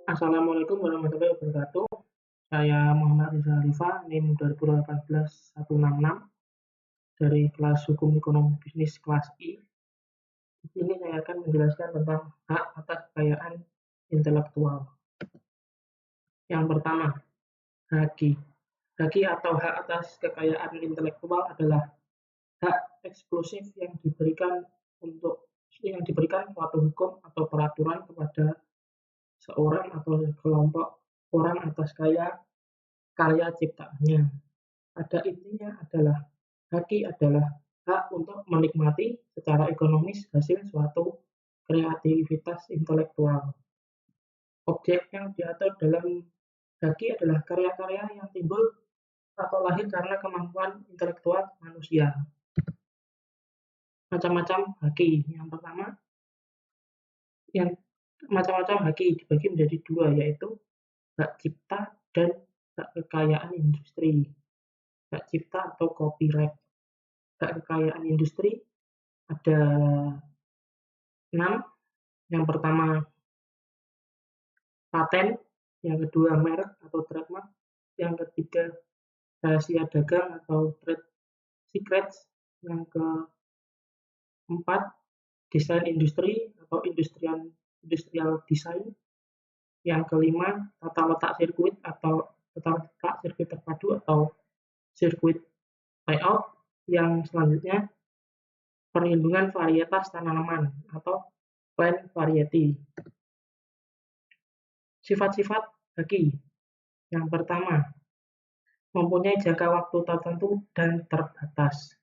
Assalamualaikum warahmatullahi wabarakatuh. Saya Muhammad Riza Halifa, NIM 2018-166 dari kelas Hukum Ekonomi Bisnis kelas I. Di sini saya akan menjelaskan tentang hak atas kekayaan intelektual. Yang pertama, haki. Haki atau hak atas kekayaan intelektual adalah hak eksklusif yang diberikan suatu hukum atau peraturan kepada seorang atau kelompok orang atas karya ciptaannya. Pada intinya adalah haki adalah hak untuk menikmati secara ekonomis hasil suatu kreativitas intelektual. Objek yang diatur dalam haki adalah karya-karya yang timbul atau lahir karena kemampuan intelektual manusia. Macam-macam haki. Yang pertama, macam-macam haki dibagi menjadi dua, yaitu hak cipta dan hak kekayaan industri. Hak cipta atau copyright. Hak kekayaan industri ada 6. Yang pertama paten, yang kedua merek atau trademark, yang ketiga rahasia dagang atau trade secrets, yang keempat desain industri atau industrial design, yang kelima tata letak sirkuit atau tata letak sirkuit terpadu atau sirkuit layout, yang selanjutnya perlindungan varietas tanaman atau plant variety. Sifat-sifat haki. Yang pertama, mempunyai jangka waktu tertentu dan terbatas.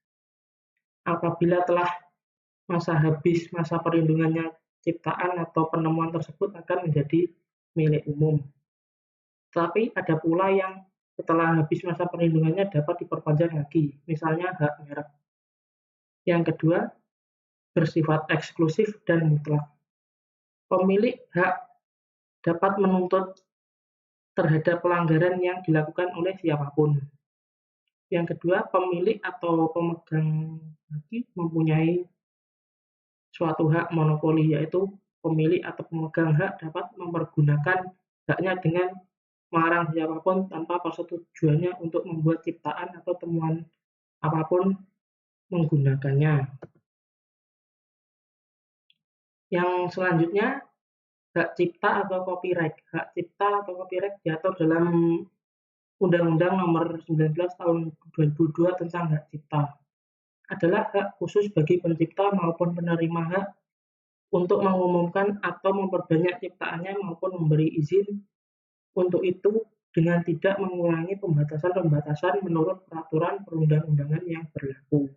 Apabila telah habis masa perlindungannya, ciptaan atau penemuan tersebut akan menjadi milik umum. Tetapi ada pula yang setelah habis masa perlindungannya dapat diperpanjang lagi, misalnya hak merek. Yang kedua, bersifat eksklusif dan mutlak. Pemilik hak dapat menuntut terhadap pelanggaran yang dilakukan oleh siapapun. Yang kedua, pemilik atau pemegang haki mempunyai suatu hak monopoli, yaitu pemilik atau pemegang hak dapat mempergunakan haknya dengan melarang siapapun tanpa persetujuannya untuk membuat ciptaan atau temuan apapun menggunakannya. Yang selanjutnya, hak cipta atau copyright. Hak cipta atau copyright diatur dalam Undang-Undang Nomor 19 Tahun 2002 tentang hak cipta. Adalah hak khusus bagi pencipta maupun penerima hak untuk mengumumkan atau memperbanyak ciptaannya maupun memberi izin untuk itu dengan tidak mengulangi pembatasan-pembatasan menurut peraturan perundang-undangan yang berlaku.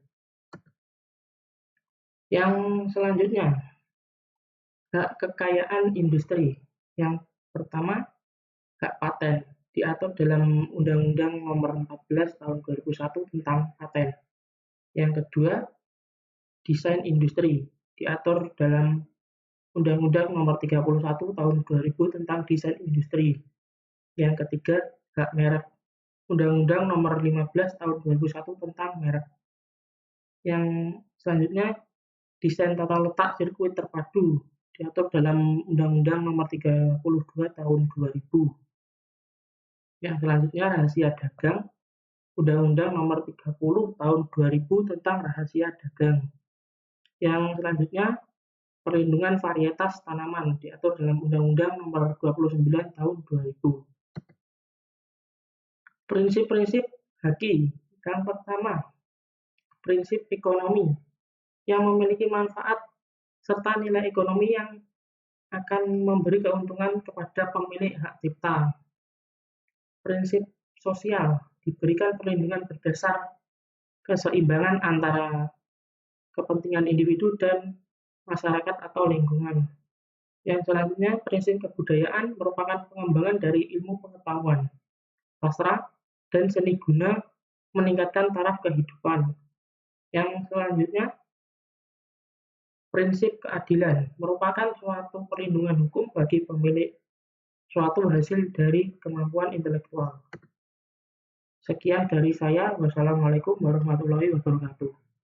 Yang selanjutnya, hak kekayaan industri. Yang pertama, hak paten diatur dalam Undang-Undang Nomor 14 Tahun 2001 tentang paten. Yang kedua, desain industri diatur dalam Undang-Undang Nomor 31 Tahun 2000 tentang desain industri. Yang ketiga, hak merek. Undang-Undang Nomor 15 Tahun 2001 tentang merek. Yang selanjutnya, desain tata letak sirkuit terpadu diatur dalam Undang-Undang Nomor 32 Tahun 2000. Yang selanjutnya, rahasia dagang. Undang-Undang Nomor 30 Tahun 2000 tentang rahasia dagang. Yang selanjutnya, perlindungan varietas tanaman diatur dalam Undang-Undang Nomor 29 Tahun 2000. Prinsip-prinsip haki. Yang pertama, prinsip ekonomi yang memiliki manfaat serta nilai ekonomi yang akan memberi keuntungan kepada pemilik hak cipta. Prinsip sosial, diberikan perlindungan berdasar keseimbangan antara kepentingan individu dan masyarakat atau lingkungan. Yang selanjutnya, prinsip kebudayaan merupakan pengembangan dari ilmu pengetahuan, sastra, dan seni guna meningkatkan taraf kehidupan. Yang selanjutnya, prinsip keadilan merupakan suatu perlindungan hukum bagi pemilik suatu hasil dari kemampuan intelektual. Sekian dari saya. Wassalamualaikum warahmatullahi wabarakatuh.